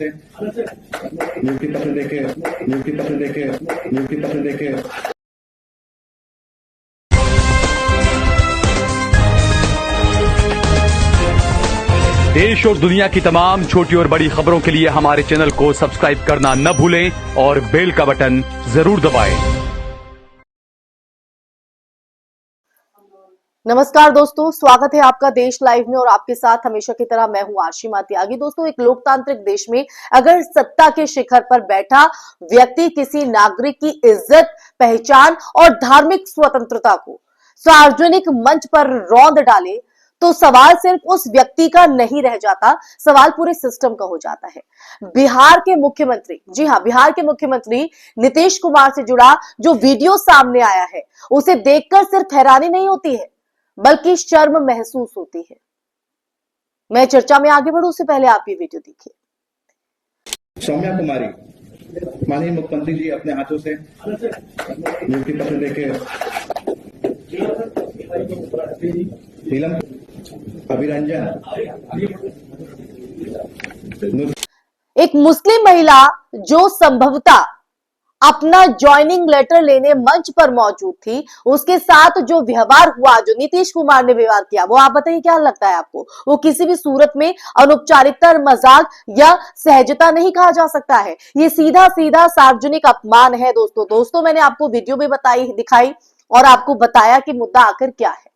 नियुक्ति पत्र देके नियुक्ति पत्र देके नियुक्ति पत्र देके देश और दुनिया की तमाम छोटी और बड़ी खबरों के लिए हमारे चैनल को सब्सक्राइब करना न भूलें और बेल का बटन जरूर दबाएं। नमस्कार दोस्तों, स्वागत है आपका देश लाइव में और आपके साथ हमेशा की तरह मैं हूं आशिमा त्यागी। दोस्तों, एक लोकतांत्रिक देश में अगर सत्ता के शिखर पर बैठा व्यक्ति किसी नागरिक की इज्जत, पहचान और धार्मिक स्वतंत्रता को सार्वजनिक मंच पर रौंद डाले तो सवाल सिर्फ उस व्यक्ति का नहीं रह जाता, सवाल पूरे सिस्टम का हो जाता है। बिहार के मुख्यमंत्री, जी हां, बिहार के मुख्यमंत्री नीतीश कुमार से जुड़ा जो वीडियो सामने आया है, उसे देखकर सिर्फ हैरानी नहीं होती है बल्कि शर्म महसूस होती है। मैं चर्चा में आगे बढ़ूं उससे पहले आप ये वीडियो देखिए। सौम्या कुमारी, माननीय मुख्यमंत्री जी अपने हाथों से नियुक्ति पत्र देके नीलम अभिरंजन एक मुस्लिम महिला जो संभवतः अपना ज्वाइनिंग लेटर लेने मंच पर मौजूद थी, उसके साथ जो व्यवहार हुआ, जो नीतीश कुमार ने व्यवहार किया, वो आप बताइए क्या लगता है आपको? वो किसी भी सूरत में अनौपचारिकता, मजाक या सहजता नहीं कहा जा सकता है। ये सीधा सीधा सार्वजनिक अपमान है। दोस्तों मैंने आपको वीडियो भी दिखाई और आपको बताया कि मुद्दा आखिर क्या है।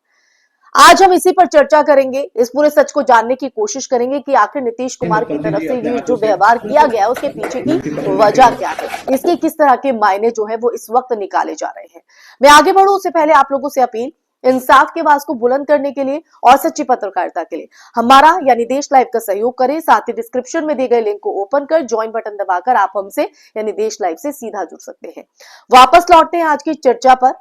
आज हम इसी पर चर्चा करेंगे, इस पूरे सच को जानने की कोशिश करेंगे कि आखिर नीतीश कुमार की तरफ से ये जो व्यवहार किया गया है उसके पीछे की वजह क्या है, इसके किस तरह के मायने जो है वो इस वक्त निकाले जा रहे हैं। मैं आगे बढ़ूं उससे पहले आप लोगों से अपील, इंसाफ के आवाज को बुलंद करने के लिए और सच्ची पत्रकारिता के लिए हमारा यानी देश लाइव का सहयोग करें। साथ ही डिस्क्रिप्शन में दिए गए लिंक को ओपन कर ज्वाइन बटन दबाकर आप हमसे यानी देश लाइव से सीधा जुड़ सकते हैं। वापस लौटते हैं आज की चर्चा पर।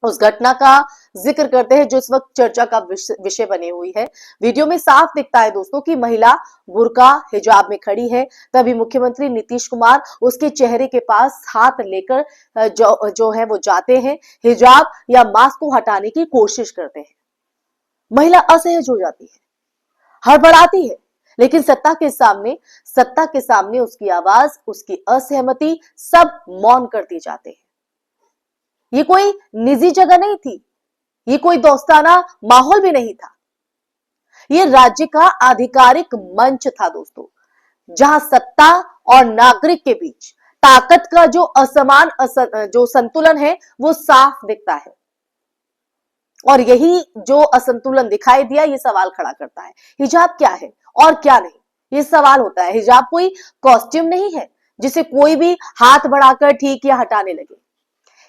उस घटना का जिक्र करते हैं जो इस वक्त चर्चा का विषय बनी हुई है। वीडियो में साफ दिखता है दोस्तों कि महिला बुर्का हिजाब में खड़ी है, तभी मुख्यमंत्री नीतीश कुमार उसके चेहरे के पास हाथ लेकर जो है वो जाते हैं, हिजाब या मास्क को हटाने की कोशिश करते हैं। महिला असहज हो जाती है, हड़बड़ाती है, लेकिन सत्ता के सामने उसकी आवाज, उसकी असहमति सब मौन कर दी जाते हैं। ये कोई निजी जगह नहीं थी, ये कोई दोस्ताना माहौल भी नहीं था, ये राज्य का आधिकारिक मंच था दोस्तों, जहां सत्ता और नागरिक के बीच ताकत का जो असमान जो संतुलन है वो साफ दिखता है। और यही जो असंतुलन दिखाई दिया, ये सवाल खड़ा करता है, हिजाब क्या है और क्या नहीं। ये सवाल होता है, हिजाब कोई कॉस्ट्यूम नहीं है जिसे कोई भी हाथ बढ़ाकर ठीक या हटाने लगे।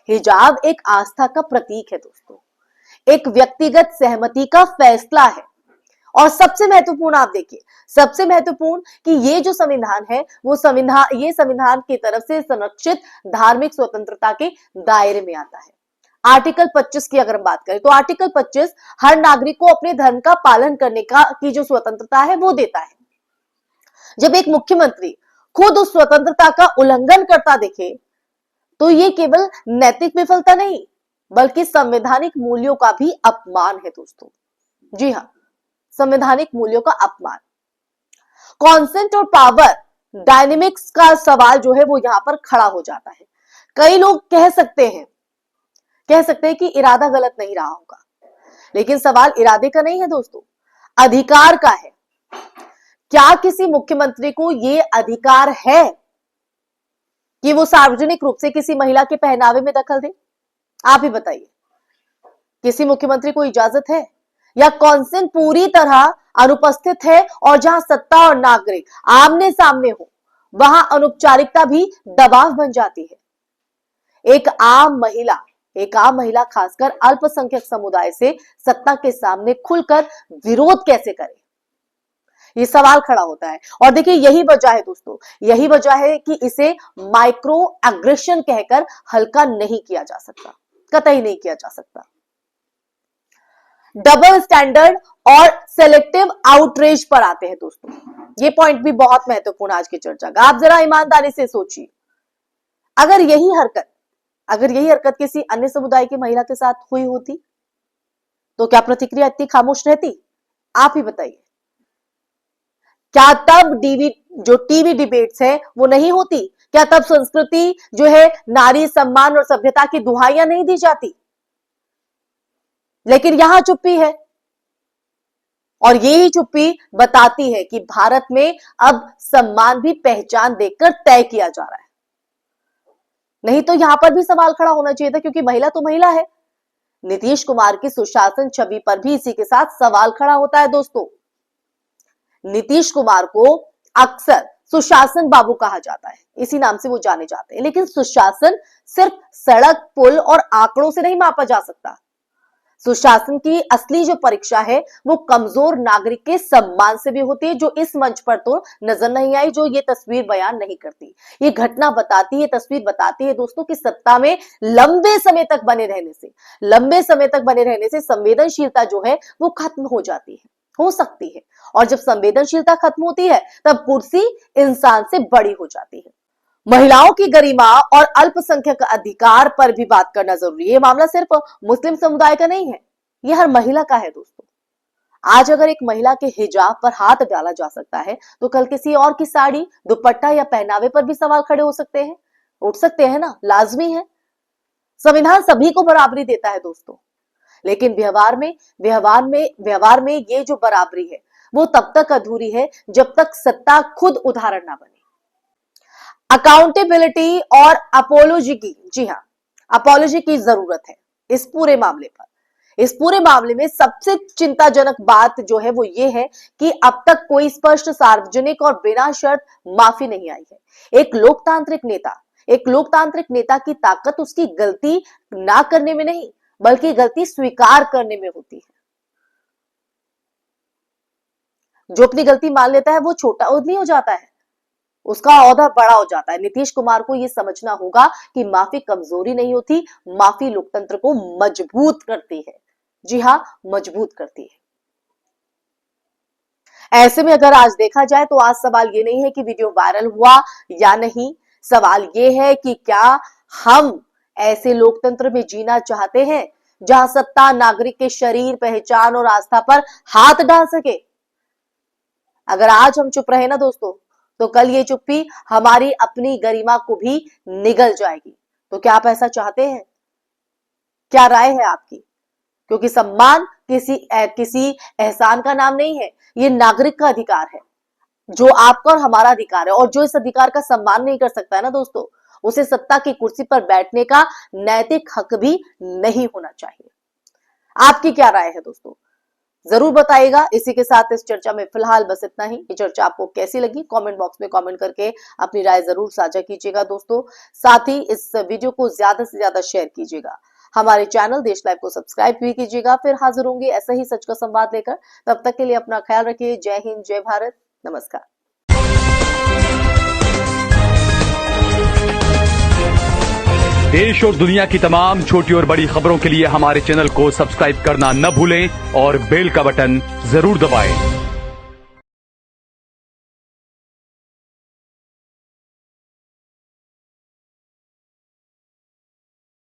हिजाब एक आस्था का प्रतीक है दोस्तों, एक व्यक्तिगत सहमति का फैसला है। और सबसे महत्वपूर्ण आप देखिए, सबसे महत्वपूर्ण कि ये जो संविधान है वो ये संविधान की तरफ से संरक्षित धार्मिक स्वतंत्रता के दायरे में आता है। आर्टिकल 25 की अगर हम बात करें तो आर्टिकल 25 हर नागरिक को अपने धर्म का पालन करने की जो स्वतंत्रता है वो देता है। जब एक मुख्यमंत्री खुद उस स्वतंत्रता का उल्लंघन करता दिखे तो ये केवल नैतिक विफलता नहीं बल्कि संवैधानिक मूल्यों का भी अपमान है दोस्तों। जी हां, संवैधानिक मूल्यों का अपमान। कॉन्सेंट और पावर डायनेमिक्स का सवाल जो है वो यहां पर खड़ा हो जाता है। कई लोग कह सकते हैं कि इरादा गलत नहीं रहा होगा, लेकिन सवाल इरादे का नहीं है दोस्तों, अधिकार का है। क्या किसी मुख्यमंत्री को यह अधिकार है कि वो सार्वजनिक रूप से किसी महिला के पहनावे में दखल दे? आप ही बताइए, किसी मुख्यमंत्री को इजाजत है? या कॉन्सेंट पूरी तरह अनुपस्थित है और जहां सत्ता और नागरिक आमने सामने हो वहां अनौपचारिकता भी दबाव बन जाती है। एक आम महिला खासकर अल्पसंख्यक समुदाय से सत्ता के सामने खुलकर विरोध कैसे करे, ये सवाल खड़ा होता है। और देखिए यही वजह है दोस्तों, यही वजह है कि इसे माइक्रो एग्रेशन कहकर हल्का नहीं किया जा सकता, कतई नहीं किया जा सकता। डबल स्टैंडर्ड और सेलेक्टिव आउटरीच पर आते हैं दोस्तों, ये पॉइंट भी बहुत महत्वपूर्ण आज की चर्चा का। आप जरा ईमानदारी से सोचिए, अगर यही हरकत किसी अन्य समुदाय की महिला के साथ हुई होती तो क्या प्रतिक्रिया इतनी खामोश रहती? आप ही बताइए। क्या तब जो टीवी डिबेट्स है वो नहीं होती? क्या तब संस्कृति जो है, नारी सम्मान और सभ्यता की दुहाइयां नहीं दी जाती? लेकिन यहां चुप्पी है, और यही चुप्पी बताती है कि भारत में अब सम्मान भी पहचान देखकर तय किया जा रहा है। नहीं तो यहां पर भी सवाल खड़ा होना चाहिए था, क्योंकि महिला तो महिला है। नीतीश कुमार की सुशासन छवि पर भी इसी के साथ सवाल खड़ा होता है दोस्तों। नीतीश कुमार को अक्सर सुशासन बाबू कहा जाता है, इसी नाम से वो जाने जाते हैं। लेकिन सुशासन सिर्फ सड़क, पुल और आंकड़ों से नहीं मापा जा सकता। सुशासन की असली जो परीक्षा है वो कमजोर नागरिक के सम्मान से भी होती है, जो इस मंच पर तो नजर नहीं आई, जो ये तस्वीर बयान नहीं करती। ये घटना बताती है, तस्वीर बताती है दोस्तों कि सत्ता में लंबे समय तक बने रहने से संवेदनशीलता जो है वो खत्म हो जाती है, हो सकती है। और जब संवेदनशीलता खत्म होती है तब कुर्सी इंसान से बड़ी हो जाती है। महिलाओं की गरिमा और अल्पसंख्यक अधिकार पर भी बात करना जरूरी है। ये मामला सिर्फ मुस्लिम समुदाय का नहीं है, ये हर महिला का है दोस्तों। आज अगर एक महिला के हिजाब पर हाथ डाला जा सकता है, तो कल किसी और की साड़ी, दुपट्टा या पहनावे पर भी सवाल खड़े हो सकते हैं, उठ सकते हैं ना, लाजमी है। संविधान सभी को बराबरी देता है दोस्तों, लेकिन व्यवहार में ये जो बराबरी है वो तब तक अधूरी है जब तक सत्ता खुद उदाहरण ना बने। अकाउंटेबिलिटी और अपोलॉजी की, जी हां, अपोलॉजी की जरूरत है इस पूरे मामले पर। इस पूरे मामले में सबसे चिंताजनक बात जो है वो ये है कि अब तक कोई स्पष्ट, सार्वजनिक और बिना शर्त माफी नहीं आई है। एक लोकतांत्रिक नेता की ताकत उसकी गलती ना करने में नहीं, बल्कि गलती स्वीकार करने में होती है। जो अपनी गलती मान लेता है वो छोटा नहीं हो जाता है, उसका औहदा बड़ा हो जाता है। नीतीश कुमार को यह समझना होगा कि माफी कमजोरी नहीं होती, माफी लोकतंत्र को मजबूत करती है। जी हां, मजबूत करती है। ऐसे में अगर आज देखा जाए तो आज सवाल ये नहीं है कि वीडियो वायरल हुआ या नहीं, सवाल ये है कि क्या हम ऐसे लोकतंत्र में जीना चाहते हैं जहां सत्ता नागरिक के शरीर, पहचान और आस्था पर हाथ डाल सके। अगर आज हम चुप रहे ना दोस्तों, तो कल ये चुप्पी हमारी अपनी गरिमा को भी निगल जाएगी। तो क्या आप ऐसा चाहते हैं? क्या राय है आपकी? क्योंकि सम्मान किसी एहसान का नाम नहीं है, ये नागरिक का अधिकार है, जो आपका और हमारा अधिकार है। और जो इस अधिकार का सम्मान नहीं कर सकता है ना दोस्तों, उसे सत्ता की कुर्सी पर बैठने का नैतिक हक भी नहीं होना चाहिए। आपकी क्या राय है दोस्तों? जरूर बताइएगा। इसी के साथ इस चर्चा में फिलहाल बस इतना ही। ये चर्चा आपको कैसी लगी कमेंट बॉक्स में कमेंट करके अपनी राय जरूर साझा कीजिएगा दोस्तों। साथ ही इस वीडियो को ज्यादा से ज्यादा शेयर कीजिएगा। हमारे चैनल देश लाइव को सब्सक्राइब भी कीजिएगा। फिर हाजिर होंगे ऐसा ही सच का संवाद लेकर। तब तक के लिए अपना ख्याल रखिए। जय हिंद, जय भारत, नमस्कार। देश और दुनिया की तमाम छोटी और बड़ी खबरों के लिए हमारे चैनल को सब्सक्राइब करना न भूलें और बेल का बटन जरूर दबाएं।